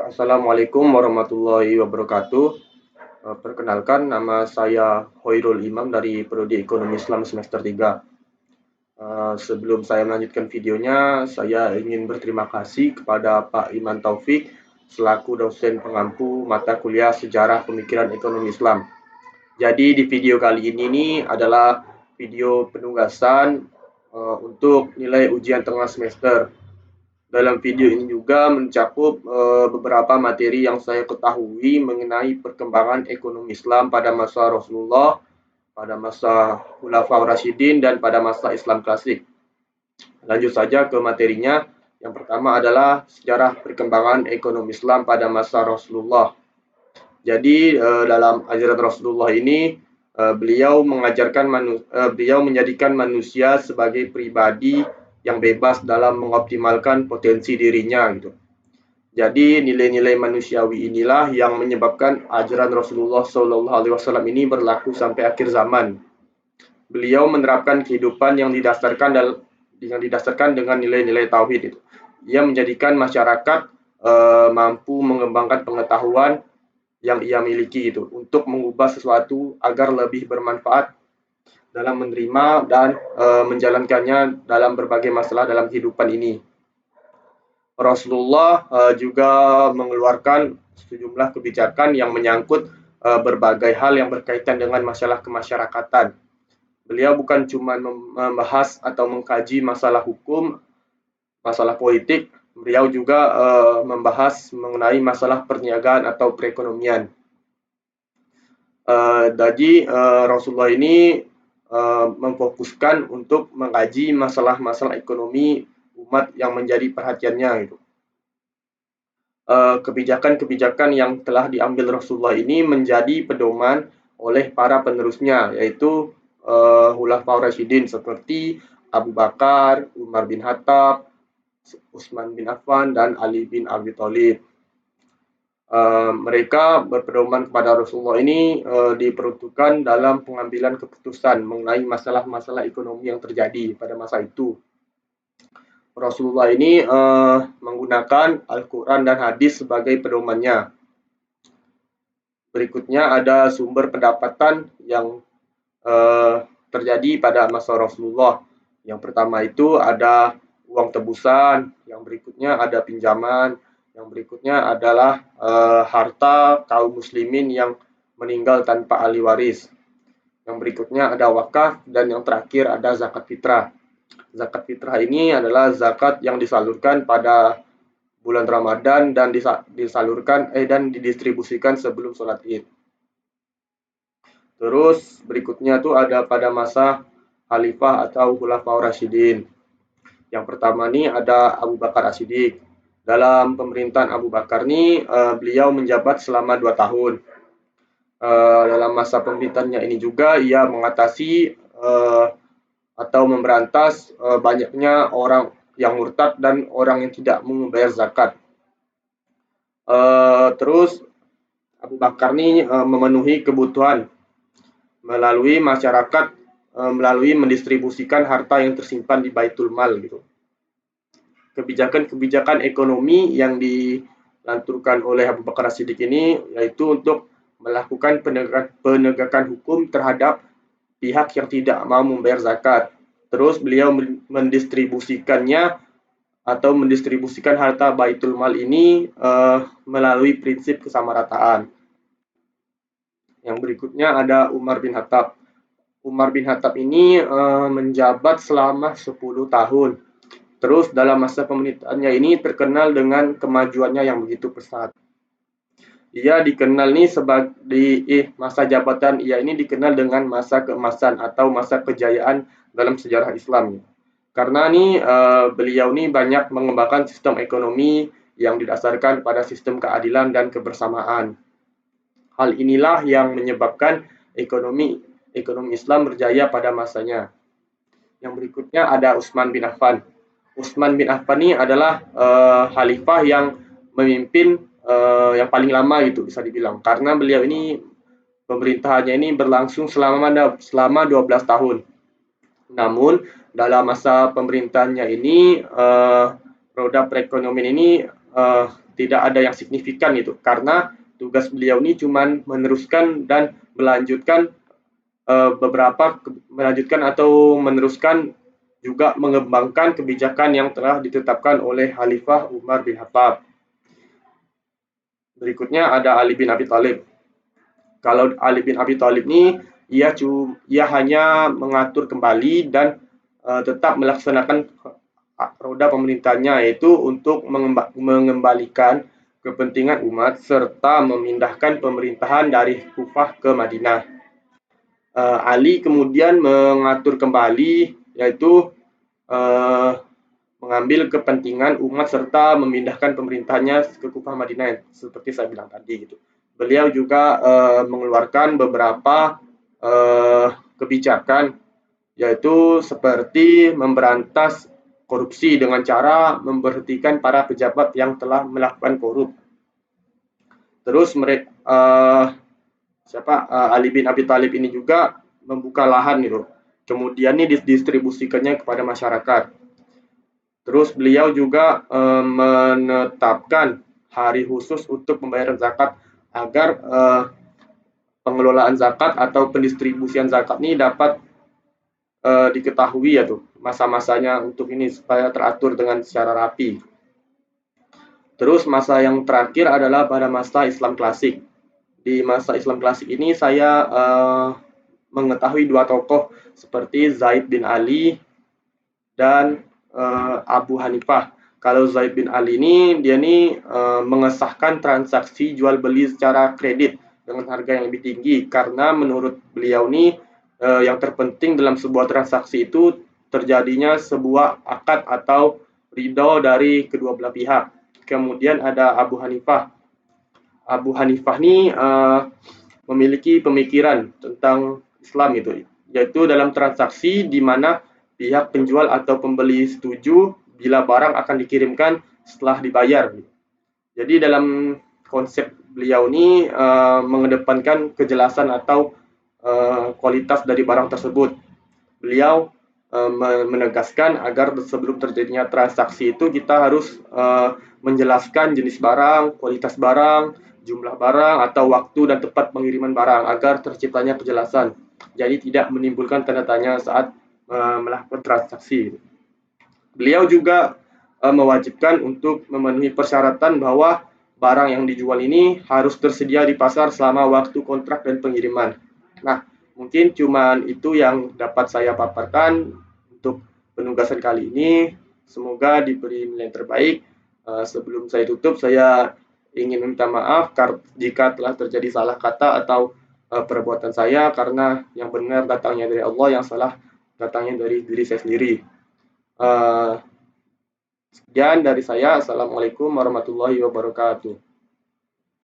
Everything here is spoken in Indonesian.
Assalamualaikum warahmatullahi wabarakatuh. Perkenalkan, nama saya Hoirul Imam dari Prodi Ekonomi Islam semester 3. Sebelum saya melanjutkan videonya, saya ingin berterima kasih kepada Pak Iman Taufik selaku dosen pengampu mata kuliah Sejarah Pemikiran Ekonomi Islam. Jadi di video kali ini nih adalah video penugasan untuk nilai ujian tengah semester. Dalam video ini juga mencakup beberapa materi yang saya ketahui mengenai perkembangan ekonomi Islam pada masa Rasulullah, pada masa Khulafaur Rasyidin, dan pada masa Islam klasik. Lanjut saja ke materinya. Yang pertama adalah sejarah perkembangan ekonomi Islam pada masa Rasulullah. Jadi dalam ajaran Rasulullah ini beliau menjadikan manusia sebagai pribadi yang bebas dalam mengoptimalkan potensi dirinya gitu. Jadi nilai-nilai manusiawi inilah yang menyebabkan ajaran Rasulullah SAW ini berlaku sampai akhir zaman. Beliau menerapkan kehidupan yang didasarkan dengan nilai-nilai tauhid itu. Ia menjadikan masyarakat mampu mengembangkan pengetahuan yang ia miliki itu untuk mengubah sesuatu agar lebih bermanfaat dalam menerima dan menjalankannya dalam berbagai masalah dalam kehidupan ini. Rasulullah juga mengeluarkan sejumlah kebijakan yang menyangkut berbagai hal yang berkaitan dengan masalah kemasyarakatan. Beliau bukan cuma membahas atau mengkaji masalah hukum, masalah politik, beliau juga membahas mengenai masalah perniagaan atau perekonomian. Jadi Rasulullah ini memfokuskan untuk mengkaji masalah-masalah ekonomi umat yang menjadi perhatiannya gitu. Kebijakan-kebijakan yang telah diambil Rasulullah ini menjadi pedoman oleh para penerusnya, yaitu Khulafaur Rasyidin seperti Abu Bakar, Umar bin Khattab, Utsman bin Affan, dan Ali bin Abi Thalib. Mereka berpedoman kepada Rasulullah ini diperuntukkan dalam pengambilan keputusan mengenai masalah-masalah ekonomi yang terjadi pada masa itu. Rasulullah ini menggunakan Al-Quran dan hadis sebagai pedomannya. Berikutnya ada sumber pendapatan yang terjadi pada masa Rasulullah. Yang pertama itu ada uang tebusan, yang berikutnya ada pinjaman, yang berikutnya adalah harta kaum muslimin yang meninggal tanpa ahli waris. Yang berikutnya ada wakaf, dan yang terakhir ada zakat fitrah. Zakat fitrah ini adalah zakat yang disalurkan pada bulan Ramadan dan didistribusikan sebelum sholat Id. Terus berikutnya tuh ada pada masa Khalifah atau Khulafaur Rasyidin. Yang pertama nih ada Abu Bakar As-Siddiq. Dalam pemerintahan Abu Bakar ini beliau menjabat selama 2 tahun. Dalam masa pemerintahannya ini juga ia mengatasi atau memberantas banyaknya orang yang murtad dan orang yang tidak membayar zakat. Terus Abu Bakar ini memenuhi kebutuhan melalui masyarakat, melalui mendistribusikan harta yang tersimpan di Baitul Mal gitu. Kebijakan-kebijakan ekonomi yang dilanturkan oleh Abu Bakar As-Siddiq ini yaitu untuk melakukan penegakan hukum terhadap pihak yang tidak mau membayar zakat. Terus beliau mendistribusikannya atau mendistribusikan harta Baitul Mal ini melalui prinsip kesamarataan. Yang berikutnya ada Umar bin Khattab. Umar bin Khattab ini menjabat selama 10 tahun. Terus dalam masa pemerintahannya ini terkenal dengan kemajuannya yang begitu pesat. Ia dikenal nih sebagai masa jabatan ia ini dikenal dengan masa keemasan atau masa kejayaan dalam sejarah Islam. Karena nih beliau nih banyak mengembangkan sistem ekonomi yang didasarkan pada sistem keadilan dan kebersamaan. Hal inilah yang menyebabkan ekonomi Islam berjaya pada masanya. Yang berikutnya ada Utsman bin Affan. Utsman bin Affan ini adalah khalifah yang memimpin yang paling lama gitu bisa dibilang, karena beliau ini pemerintahannya ini berlangsung selama 12 tahun. Namun dalam masa pemerintahannya ini roda perekonomian ini tidak ada yang signifikan itu, karena tugas beliau ini cuma meneruskan dan melanjutkan melanjutkan atau meneruskan juga mengembangkan kebijakan yang telah ditetapkan oleh Khalifah Umar bin Khattab. Berikutnya ada Ali bin Abi Thalib. Kalau Ali bin Abi Thalib ini ia hanya mengatur kembali dan tetap melaksanakan roda pemerintahnya, yaitu untuk mengembalikan kepentingan umat serta memindahkan pemerintahan dari Kufah ke Madinah. Ali kemudian mengatur kembali, yaitu mengambil kepentingan umat serta memindahkan pemerintahnya ke Kufah Madinah, seperti saya bilang tadi gitu. Beliau juga mengeluarkan beberapa kebijakan, yaitu seperti memberantas korupsi dengan cara memberhentikan para pejabat yang telah melakukan korup. Terus Ali bin Abi Thalib ini juga membuka lahan gitu. Kemudian ini didistribusikannya kepada masyarakat. Terus beliau juga menetapkan hari khusus untuk pembayaran zakat agar pengelolaan zakat atau pendistribusian zakat ini dapat diketahui ya tuh masa-masanya untuk ini supaya teratur dengan secara rapi. Terus masa yang terakhir adalah pada masa Islam klasik. Di masa Islam klasik ini saya mengetahui dua tokoh seperti Zaid bin Ali dan Abu Hanifah. Kalau Zaid bin Ali ini dia mengesahkan transaksi jual beli secara kredit dengan harga yang lebih tinggi, karena menurut beliau ini yang terpenting dalam sebuah transaksi itu terjadinya sebuah akad atau ridho dari kedua belah pihak. Kemudian ada Abu Hanifah. Abu Hanifah ini memiliki pemikiran tentang Islam itu, yaitu dalam transaksi di mana pihak penjual atau pembeli setuju bila barang akan dikirimkan setelah dibayar. Jadi dalam konsep beliau ini mengedepankan kejelasan atau kualitas dari barang tersebut. Beliau menegaskan agar sebelum terjadinya transaksi itu kita harus menjelaskan jenis barang, kualitas barang, jumlah barang, atau waktu dan tempat pengiriman barang agar terciptanya kejelasan. Jadi tidak menimbulkan tanda tanya saat melakukan transaksi. Beliau juga mewajibkan untuk memenuhi persyaratan bahwa barang yang dijual ini harus tersedia di pasar selama waktu kontrak dan pengiriman. Nah, mungkin cuman itu yang dapat saya paparkan untuk penugasan kali ini. Semoga diberi nilai terbaik. Sebelum saya tutup, saya ingin meminta maaf jika telah terjadi salah kata atau perbuatan saya, karena yang benar datangnya dari Allah, yang salah datangnya dari diri saya sendiri. Sekian dari saya. Assalamualaikum warahmatullahi wabarakatuh.